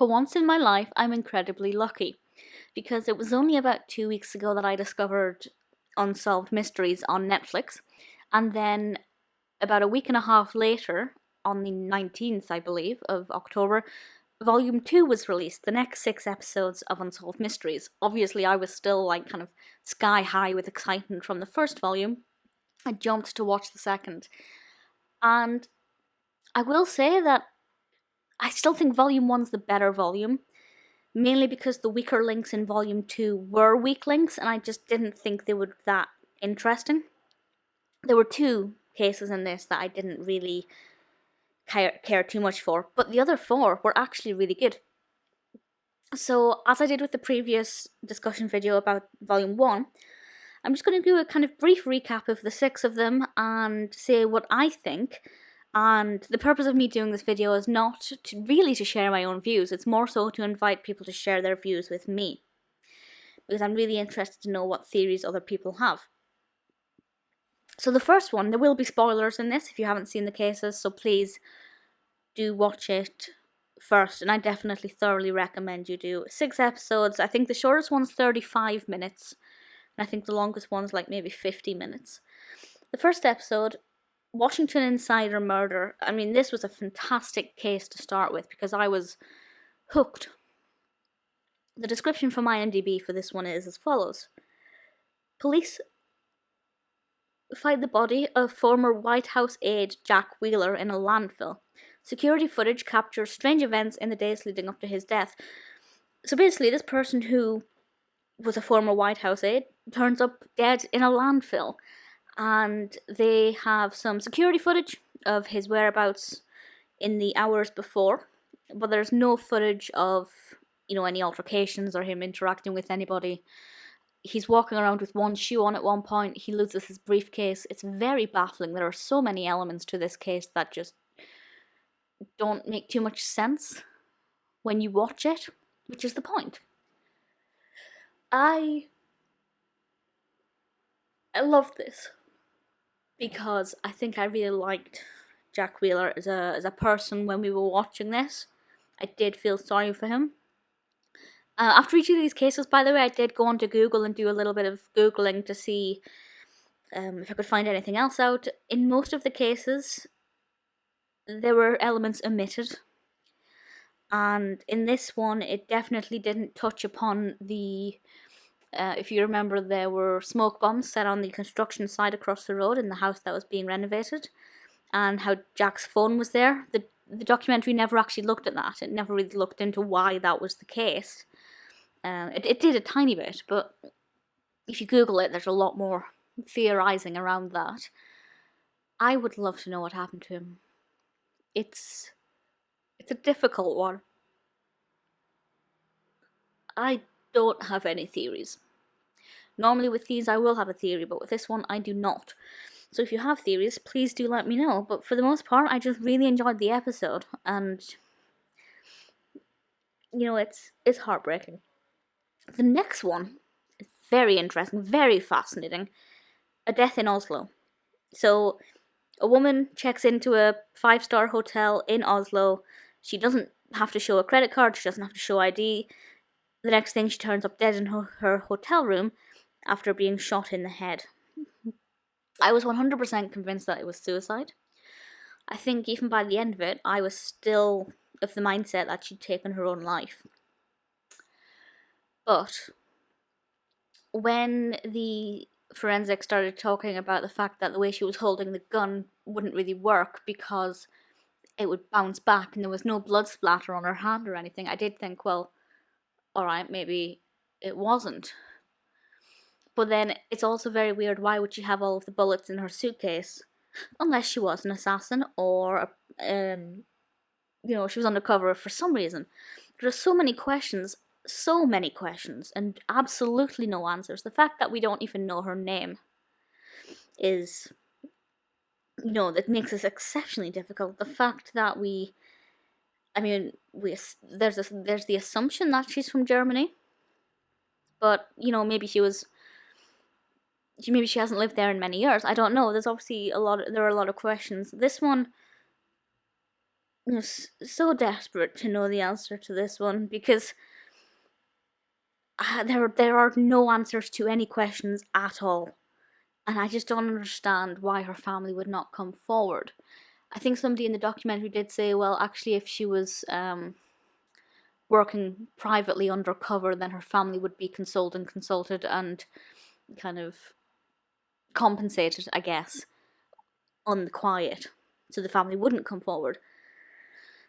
For once in my life, I'm incredibly lucky, because it was only about 2 weeks ago that I discovered Unsolved Mysteries on Netflix, and then about a week and a half later, on the 19th, I believe, of October, Volume 2 was released, the next 6 episodes of Unsolved Mysteries. Obviously, I was still like kind of sky high with excitement from the first volume. I jumped to watch the second. And I will say that I still think Volume 1's the better volume, mainly because the weaker links in Volume 2 were weak links, and I just didn't think they were that interesting. There were 2 cases in this that I didn't really care too much for, but the other 4 were actually really good. So, as I did with the previous discussion video about Volume 1, I'm just going to do a kind of brief recap of the 6 of them and say what I think. And the purpose of me doing this video is not to share my own views, it's more so to invite people to share their views with me, because I'm really interested to know what theories other people have. So the first one, there will be spoilers in this if you haven't seen the cases, so please do watch it first, and I definitely thoroughly recommend you do. 6 episodes, I think the shortest one's 35 minutes, and I think the longest one's like maybe 50 minutes. The first episode, Washington Insider Murder. I mean, this was a fantastic case to start with because I was hooked. The description from IMDb for this one is as follows. Police find the body of former White House aide Jack Wheeler in a landfill. Security footage captures strange events in the days leading up to his death. So basically, this person who was a former White House aide turns up dead in a landfill. And they have some security footage of his whereabouts in the hours before, but there's no footage of, any altercations or him interacting with anybody. He's walking around with one shoe on at one point. He loses his briefcase. It's very baffling. There are so many elements to this case that just don't make too much sense when you watch it, which is the point. I love this because I think I really liked Jack Wheeler as a person when we were watching this. I did feel sorry for him. After each of these cases, by the way, I did go onto Google and do a little bit of Googling to see if I could find anything else out. In most of the cases, there were elements omitted. And in this one, it definitely didn't touch upon the... if you remember, there were smoke bombs set on the construction site across the road in the house that was being renovated, and how Jack's phone was there. The documentary never actually looked at that. It never really looked into why that was the case. It did a tiny bit, but if you Google it, there's a lot more theorizing around that. I would love to know what happened to him. It's a difficult one. I don't have any theories. Normally with these I will have a theory, but with this one I do not. So if you have theories, please do let me know. But for the most part, I just really enjoyed the episode, and it's heartbreaking. The next one is very interesting, very fascinating. A death in Oslo. So a woman checks into a 5-star hotel in Oslo. She doesn't have to show a credit card, she doesn't have to show ID. The next thing, she turns up dead in her hotel room after being shot in the head. I was 100% convinced that it was suicide. I think even by the end of it, I was still of the mindset that she'd taken her own life. But when the forensics started talking about the fact that the way she was holding the gun wouldn't really work because it would bounce back and there was no blood splatter on her hand or anything, I did think, well, alright, maybe it wasn't. But then it's also very weird, why would she have all of the bullets in her suitcase? Unless she was an assassin or, she was undercover for some reason. There's so many questions, and absolutely no answers. The fact that we don't even know her name is, that makes this exceptionally difficult. The fact that there's the assumption that she's from Germany, but maybe she hasn't lived there in many years. I don't know. There's obviously there are a lot of questions. This one, so desperate to know the answer to this one because there are no answers to any questions at all. And I just don't understand why her family would not come forward. I think somebody in the documentary did say, well, actually, if she was working privately undercover, then her family would be consulted and kind of compensated, I guess, on the quiet, so the family wouldn't come forward.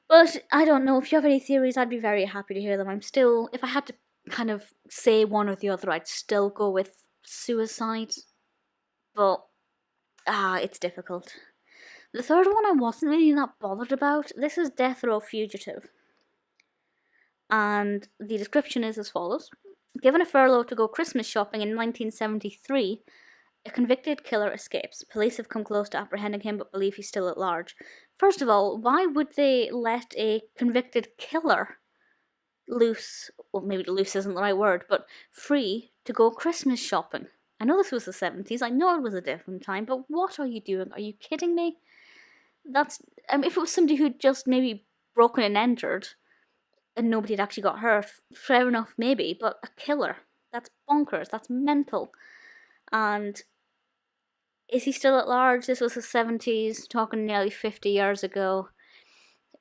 But I don't know, if you have any theories, I'd be very happy to hear them. I'm still, if I had to kind of say one or the other, I'd still go with suicide, but it's difficult. The third one I wasn't really that bothered about. This is Row Fugitive. And the description is as follows. Given a furlough to go Christmas shopping in 1973, a convicted killer escapes. Police have come close to apprehending him but believe he's still at large. First of all, why would they let a convicted killer loose, well, maybe loose isn't the right word, but free to go Christmas shopping? I know this was the 70s, I know it was a different time, but what are you doing? Are you kidding me? If it was somebody who'd just maybe broken and entered and nobody had actually got hurt, fair enough maybe, but a killer, that's bonkers, that's mental. And is he still at large? This was the 70s, talking nearly 50 years ago,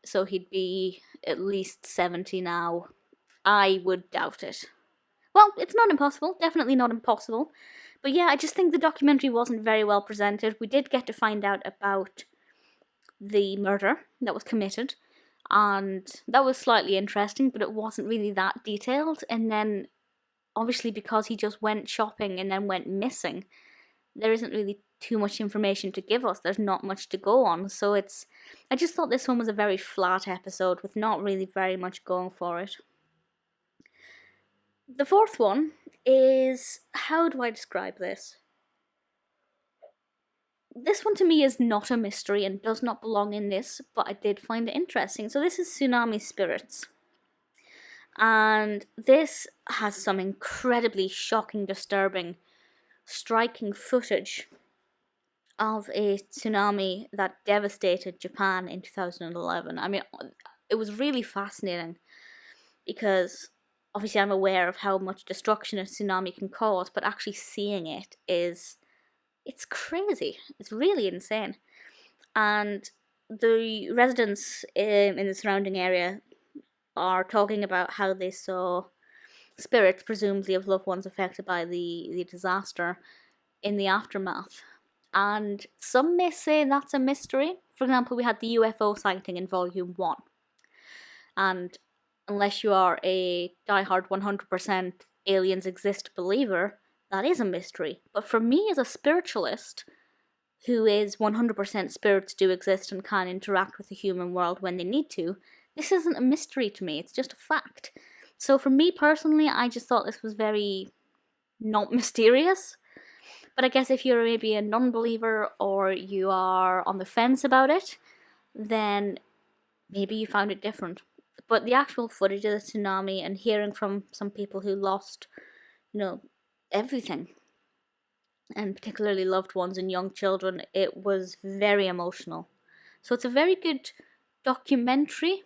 so he'd be at least 70 now. I would doubt it. Well, it's not impossible, definitely not impossible. But yeah, I just think the documentary wasn't very well presented. We did get to find out about the murder that was committed, and that was slightly interesting, but it wasn't really that detailed. And then, obviously, because he just went shopping and then went missing, there isn't really too much information to give us. There's not much to go on, so I just thought this one was a very flat episode with not really very much going for it. The fourth one is, how do I describe this? This one to me is not a mystery and does not belong in this, but I did find it interesting. So this is Tsunami Spirits. And this has some incredibly shocking, disturbing, striking footage of a tsunami that devastated Japan in 2011. I mean, it was really fascinating because obviously I'm aware of how much destruction a tsunami can cause, but actually seeing it it's crazy. It's really insane. And the residents in the surrounding area are talking about how they saw spirits, presumably of loved ones affected by the disaster, in the aftermath. And some may say that's a mystery. For example, we had the UFO sighting in Volume 1. And unless you are a diehard 100% aliens exist believer, that is a mystery. But for me as a spiritualist, who is 100% spirits do exist and can interact with the human world when they need to, this isn't a mystery to me, it's just a fact. So for me personally, I just thought this was very not mysterious. But I guess if you're maybe a non-believer or you are on the fence about it, then maybe you found it different. But the actual footage of the tsunami and hearing from some people who lost, everything, and particularly loved ones and young children, it was very emotional. So it's a very good documentary,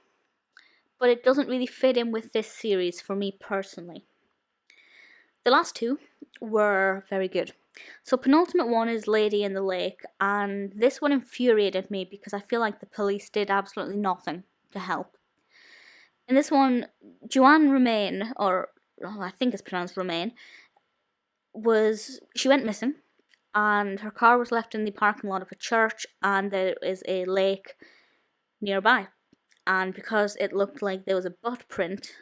but it doesn't really fit in with this series for me personally. The last two were very good. So penultimate one is Lady in the Lake, and this one infuriated me because I feel like the police did absolutely nothing to help. In this one, Joanne Romain, or I think it's pronounced Romain, she went missing, and her car was left in the parking lot of a church, and there is a lake nearby. And because it looked like there was a butt print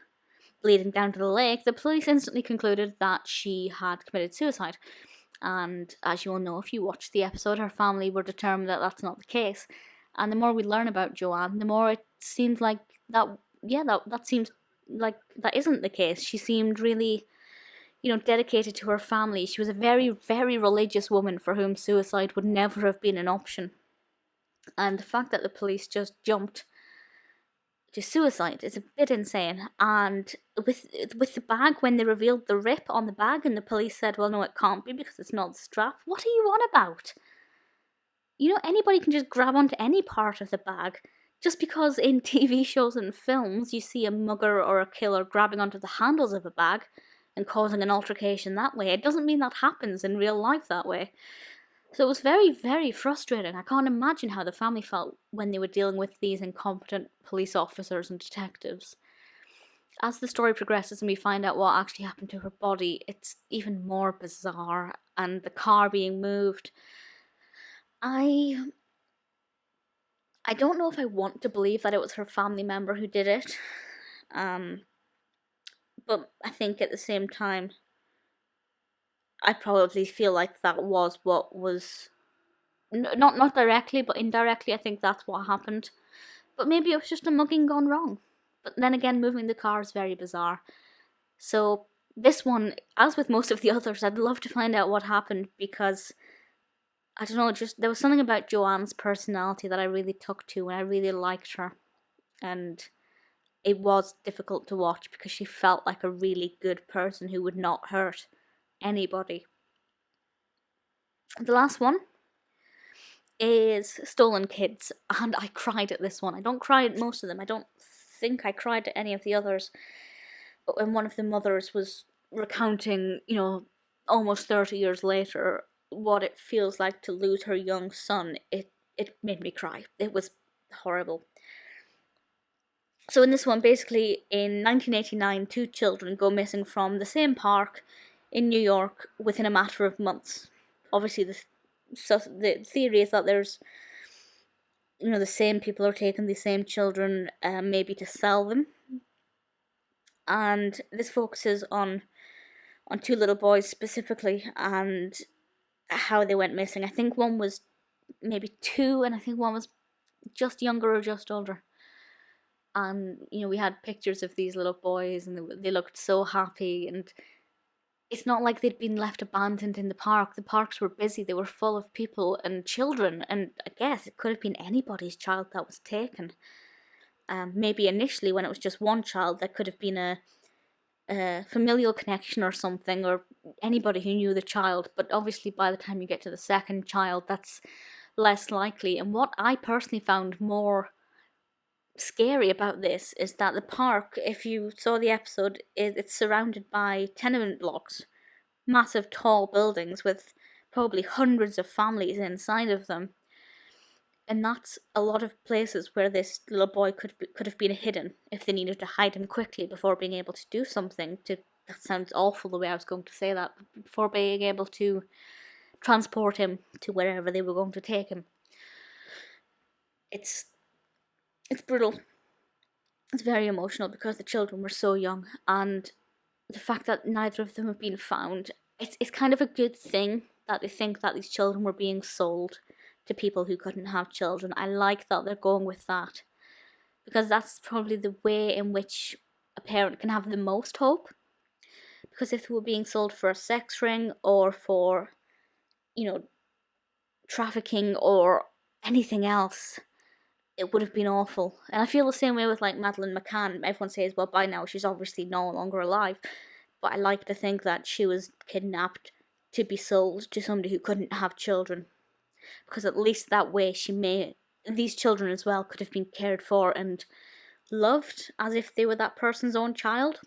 leading down to the lake, the police instantly concluded that she had committed suicide. And as you all know, if you watched the episode, her family were determined that that's not the case. And the more we learn about Joanne, the more it seems like that seems like that isn't the case. She seemed really, dedicated to her family. She was a very, very religious woman for whom suicide would never have been an option. And the fact that the police just jumped to suicide is a bit insane. And with the bag, when they revealed the rip on the bag and the police said, well, no, it can't be because it's not the strap. What are you on about? Anybody can just grab onto any part of the bag. Just because in TV shows and films you see a mugger or a killer grabbing onto the handles of a bag and causing an altercation that way, it doesn't mean that happens in real life that way. So it was very, very frustrating. I can't imagine how the family felt when they were dealing with these incompetent police officers and detectives. As the story progresses and we find out what actually happened to her body, it's even more bizarre. And the car being moved, I I don't know if I want to believe that it was her family member who did it. But I think at the same time, I probably feel like that was what was not directly, but indirectly. I think that's what happened. But maybe it was just a mugging gone wrong. But then again, moving the car is very bizarre. So this one, as with most of the others, I'd love to find out what happened because I don't know, just there was something about Joanne's personality that I really took to and I really liked her. And it was difficult to watch because she felt like a really good person who would not hurt anybody. The last one is Stolen Kids, and I cried at this one. I don't cry at most of them. I don't think I cried at any of the others. But when one of the mothers was recounting, almost 30 years later, what it feels like to lose her young son, it made me cry. It was horrible. So in this one, basically, in 1989, two children go missing from the same park in New York within a matter of months. Obviously, the theory is that there's, the same people are taking the same children, maybe to sell them. And this focuses on two little boys specifically and how they went missing. I think one was maybe 2, and I think one was just younger or just older. And we had pictures of these little boys, and they looked so happy. And it's not like they'd been left abandoned in the park. The parks were busy; they were full of people and children. And I guess it could have been anybody's child that was taken. Maybe initially, when it was just one child, there could have been a familial connection or something, or anybody who knew the child. But obviously, by the time you get to the second child, that's less likely. And what I personally found more scary about this is that the park, if you saw the episode, it's surrounded by tenement blocks, massive tall buildings with probably hundreds of families inside of them. And that's a lot of places where this little boy could have been hidden if they needed to hide him quickly before being able to do something. That sounds awful the way I was going to say that. Before being able to transport him to wherever they were going to take him. It's brutal. It's very emotional because the children were so young, and the fact that neither of them have been found. It's kind of a good thing that they think that these children were being sold to people who couldn't have children. I like that they're going with that, because that's probably the way in which a parent can have the most hope. Because if they were being sold for a sex ring or for, trafficking or anything else, it would have been awful. And I feel the same way with like Madeleine McCann. Everyone says, well, by now she's obviously no longer alive. But I like to think that she was kidnapped to be sold to somebody who couldn't have children. Because at least that way these children as well could have been cared for and loved as if they were that person's own child.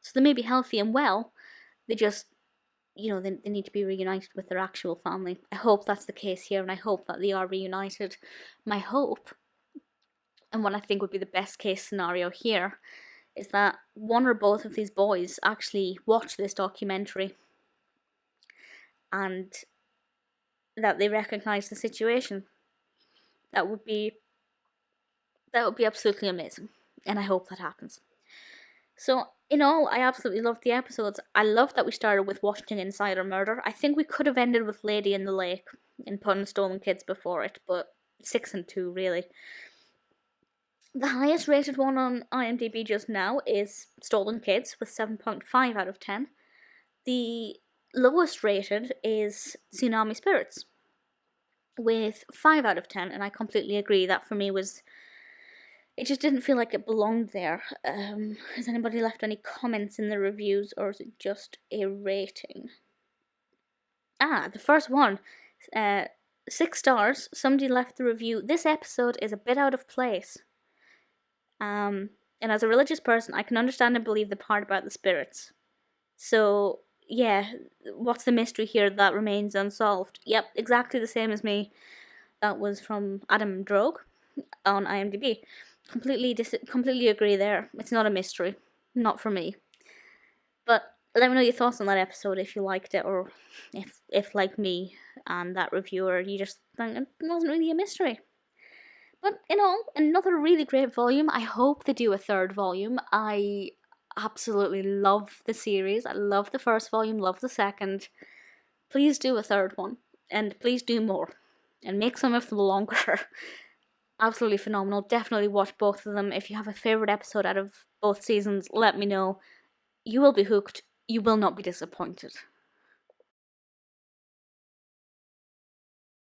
So they may be healthy and well, they just, they need to be reunited with their actual family. I hope that's the case here, and I hope that they are reunited. My hope, and what I think would be the best case scenario here, is that one or both of these boys actually watch this documentary and that they recognise the situation. That would be absolutely amazing, and I hope that happens. So, in all, I absolutely loved the episodes. I love that we started with Washington Insider Murder. I think we could have ended with Lady in the Lake and put Stolen Kids before it, but 6 and 2, really. The highest rated one on IMDb just now is Stolen Kids with 7.5 out of 10. The lowest rated is Tsunami Spirits with 5 out of 10, and I completely agree. That for me was... it just didn't feel like it belonged there. Has anybody left any comments in the reviews, or is it just a rating? The first one 6 stars. Somebody left the review. This episode is a bit out of place. And as a religious person, I can understand and believe the part about the spirits. So, yeah, what's the mystery here that remains unsolved? Yep, exactly the same as me. That was from Adam Drogue on IMDb. Completely agree there. It's not a mystery. Not for me. But let me know your thoughts on that episode if you liked it, or if like me and that reviewer, you just think it wasn't really a mystery. But in all, another really great volume. I hope they do a third volume. I absolutely love the series. I love the first volume, love the second. Please do a third one, and please do more, and make some of them longer. Absolutely phenomenal. Definitely watch both of them. If you have a favourite episode out of both seasons, let me know. You will be hooked. You will not be disappointed.